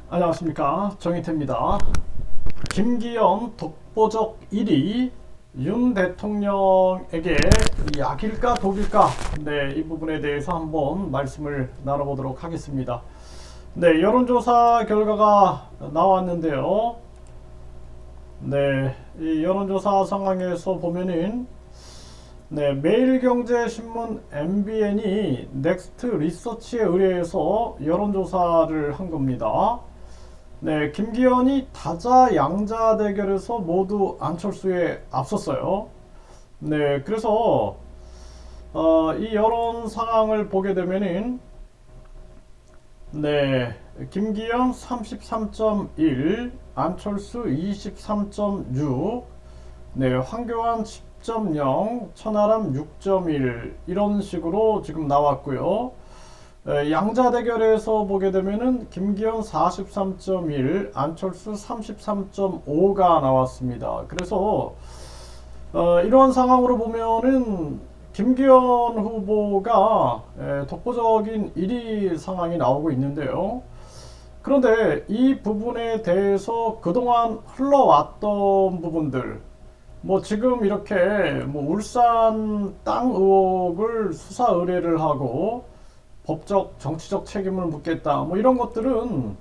안녕하십니까, 정희태입니다. 김기현 독보적 1위 윤 대통령에게 약일까 독일까, 이 부분에 대해서 한번 말씀을 나눠보도록 하겠습니다. 여론조사 결과가 나왔는데요. 이 여론조사 상황에서 보면은 매일경제신문 MBN이 넥스트 리서치에 의뢰해서 여론조사를 한 겁니다. 김기현이 타자 양자 대결에서 모두 안철수에 앞섰어요. 그래서 이 여론 상황을 보게 되면은 김기현 33.1, 안철수 23.6, 황교안 10.0, 천하람 6.1 이런 식으로 지금 나왔고요. 양자 대결에서 보게 되면은 김기현 43.1, 안철수 33.5가 나왔습니다. 그래서 이러한 상황으로 보면은 김기현 후보가 독보적인 1위 상황이 나오고 있는데요. 그런데 이 부분에 대해서 그동안 흘러왔던 부분들, 지금 이렇게 울산 땅 의혹을 수사 의뢰를 하고 법적 정치적 책임을 묻겠다, 이런 것들은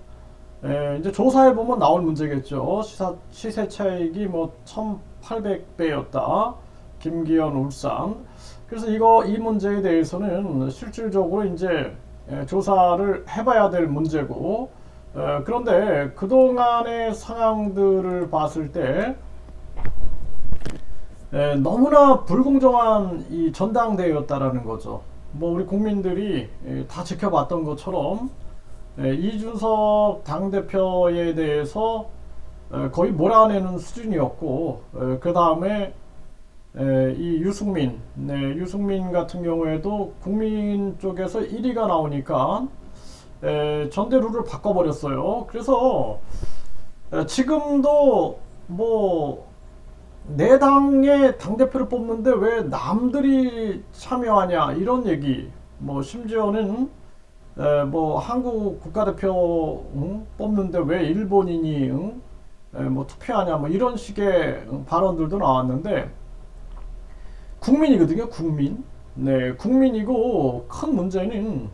이제 조사해 보면 나올 문제겠죠. 시세 차익이 1,800배였다. 김기현 울산. 그래서 이 문제에 대해서는 실질적으로 이제 조사를 해봐야 될 문제고, 그런데 그동안의 상황들을 봤을 때 너무나 불공정한 이 전당대회였다라는 거죠. 우리 국민들이 다 지켜봤던 것처럼 이준석 당대표에 대해서 거의 몰아내는 수준이었고, 그 다음에 이 유승민 같은 경우에도 국민 쪽에서 1위가 나오니까 전대 룰을 바꿔버렸어요. 그래서 지금도 내 당의 당대표를 뽑는데 왜 남들이 참여하냐 이런 얘기, 심지어는 한국 국가대표 뽑는데 왜 일본인이 투표하냐 이런 식의 발언들도 나왔는데, 국민이거든요. 국민이고, 큰 문제는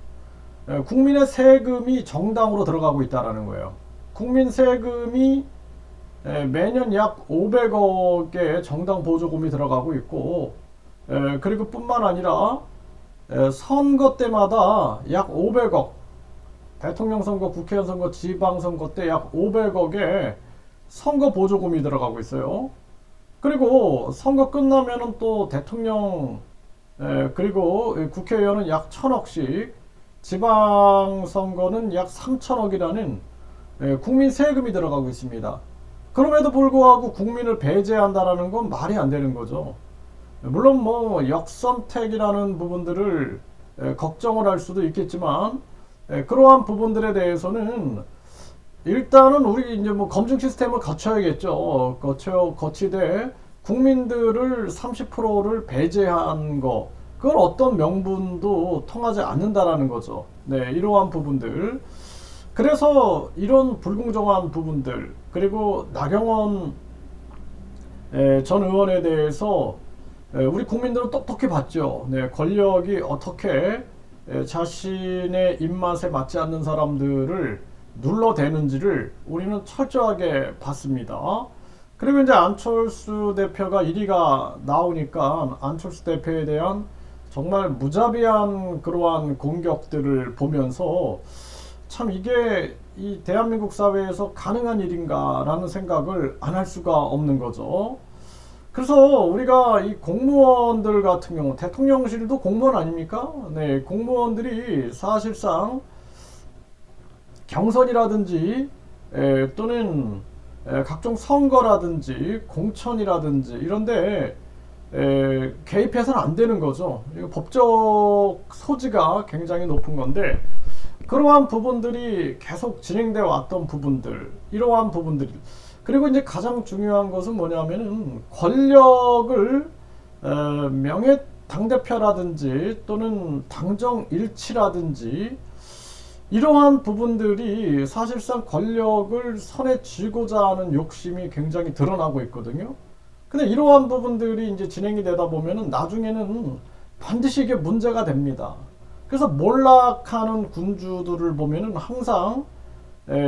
국민의 세금이 정당으로 들어가고 있다는 거예요. 국민 세금이 매년 약 500억의 정당 보조금이 들어가고 있고, 그리고 뿐만 아니라 선거 때마다 약 500억, 대통령 선거, 국회의원 선거, 지방선거 때 약 500억의 선거 보조금이 들어가고 있어요. 그리고 선거 끝나면은 또 대통령, 그리고 국회의원은 약 1000억씩, 지방선거는 약 3000억이라는 국민 세금이 들어가고 있습니다. 그럼에도 불구하고 국민을 배제한다라는 건 말이 안 되는 거죠. 물론 역선택이라는 부분들을 걱정을 할 수도 있겠지만, 그러한 부분들에 대해서는 일단은 우리 이제 검증 시스템을 거쳐야겠죠. 거치되 국민들을 30%를 배제한 거, 그걸 어떤 명분도 통하지 않는다라는 거죠. 이러한 부분들. 그래서 이런 불공정한 부분들, 그리고 나경원 전 의원에 대해서 우리 국민들은 똑똑히 봤죠. 권력이 어떻게 자신의 입맛에 맞지 않는 사람들을 눌러대는지를 우리는 철저하게 봤습니다. 그리고 이제 안철수 대표가 1위가 나오니까 안철수 대표에 대한 정말 무자비한 그러한 공격들을 보면서 참 이게 이 대한민국 사회에서 가능한 일인가라는 생각을 안 할 수가 없는 거죠. 그래서 우리가 이 공무원들 같은 경우, 대통령실도 공무원 아닙니까? 공무원들이 사실상 경선이라든지 또는 각종 선거라든지 공천이라든지 이런데 개입해서는 안 되는 거죠. 이거 법적 소지가 굉장히 높은 건데, 그러한 부분들이 계속 진행되어 왔던 부분들, 이러한 부분들. 그리고 이제 가장 중요한 것은 뭐냐면은 권력을 명예 당대표라든지 또는 당정 일치라든지 이러한 부분들이 사실상 권력을 손에 쥐고자 하는 욕심이 굉장히 드러나고 있거든요. 근데 이러한 부분들이 이제 진행이 되다 보면은 나중에는 반드시 이게 문제가 됩니다. 그래서 몰락하는 군주들을 보면은 항상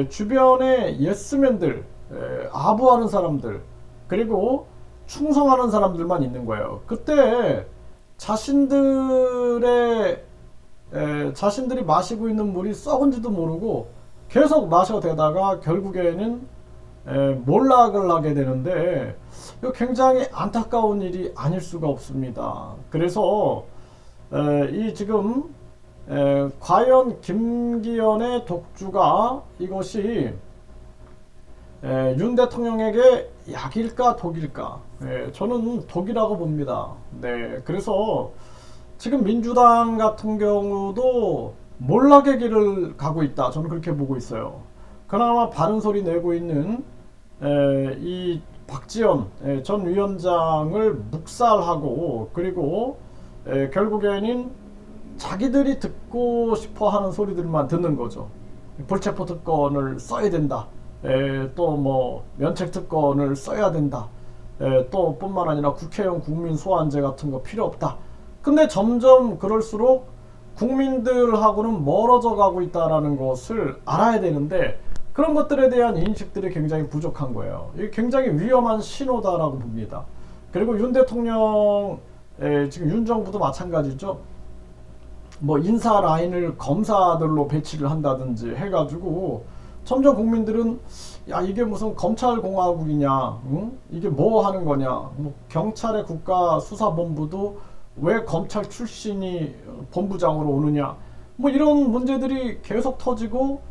주변에 예스맨들, 아부하는 사람들, 그리고 충성하는 사람들만 있는 거예요. 그때 자신들의 자신들이 마시고 있는 물이 썩은지도 모르고 계속 마셔대다가 결국에는 몰락을 하게 되는데, 이거 굉장히 안타까운 일이 아닐 수가 없습니다. 그래서 이 지금 과연 김기현의 독주가 이것이 윤 대통령에게 약일까 독일까? 저는 독이라고 봅니다. 네, 그래서 지금 민주당 같은 경우도 몰락의 길을 가고 있다. 저는 그렇게 보고 있어요. 그나마 바른 소리 내고 있는 이 박지원 전 위원장을 묵살하고, 그리고 결국에는 자기들이 듣고 싶어 하는 소리들만 듣는 거죠. 불체포 특권을 써야 된다. 또 뭐 면책 특권을 써야 된다. 또 뿐만 아니라 국회의원 국민 소환제 같은 거 필요 없다. 근데 점점 그럴수록 국민들하고는 멀어져 가고 있다는 것을 알아야 되는데, 그런 것들에 대한 인식들이 굉장히 부족한 거예요. 이게 굉장히 위험한 신호다라고 봅니다. 그리고 윤 대통령, 지금 윤 정부도 마찬가지죠. 뭐 인사 라인을 검사들로 배치를 한다든지 해가지고 점점 국민들은 야, 이게 무슨 검찰공화국이냐, 응? 이게 뭐 하는 거냐, 뭐 경찰의 국가수사본부도 왜 검찰 출신이 본부장으로 오느냐, 뭐 이런 문제들이 계속 터지고,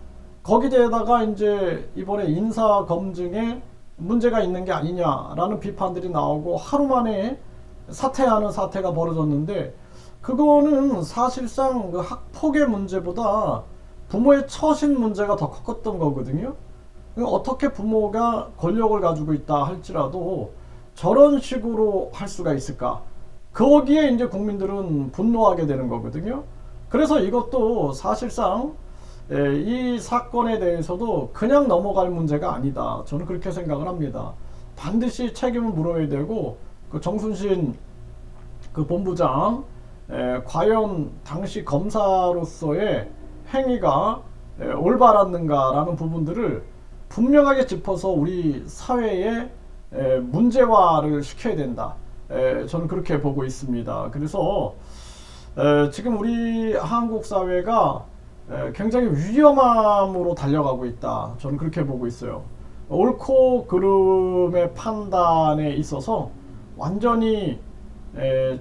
거기에다가 이제 이번에 인사 검증에 문제가 있는 게 아니냐라는 비판들이 나오고 하루 만에 사퇴하는 사태가 벌어졌는데, 그거는 사실상 그 학폭의 문제보다 부모의 처신 문제가 더 컸던 거거든요. 어떻게 부모가 권력을 가지고 있다 할지라도 저런 식으로 할 수가 있을까? 거기에 이제 국민들은 분노하게 되는 거거든요. 그래서 이것도 사실상 이 사건에 대해서도 그냥 넘어갈 문제가 아니다. 저는 그렇게 생각을 합니다. 반드시 책임을 물어야 되고, 그 정순신 그 본부장 과연 당시 검사로서의 행위가 올바랐는가라는 부분들을 분명하게 짚어서 우리 사회에 문제화를 시켜야 된다. 저는 그렇게 보고 있습니다. 그래서 지금 우리 한국 사회가 굉장히 위험함으로 달려가고 있다. 저는 그렇게 보고 있어요. 옳고 그름의 판단에 있어서 완전히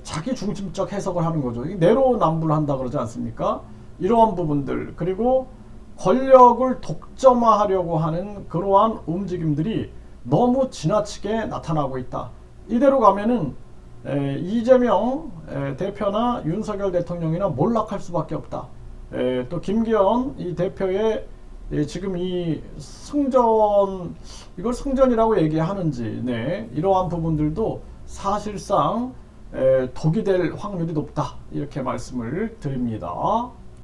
자기 중심적 해석을 하는 거죠. 내로남불한다 그러지 않습니까? 이러한 부분들, 그리고 권력을 독점화하려고 하는 그러한 움직임들이 너무 지나치게 나타나고 있다. 이대로 가면은 이재명 대표나 윤석열 대통령이나 몰락할 수밖에 없다. 또 김기현 이 대표의 지금 이 승전, 이걸 승전이라고 얘기하는지, 네, 이러한 부분들도 사실상 독이 될 확률이 높다, 이렇게 말씀을 드립니다.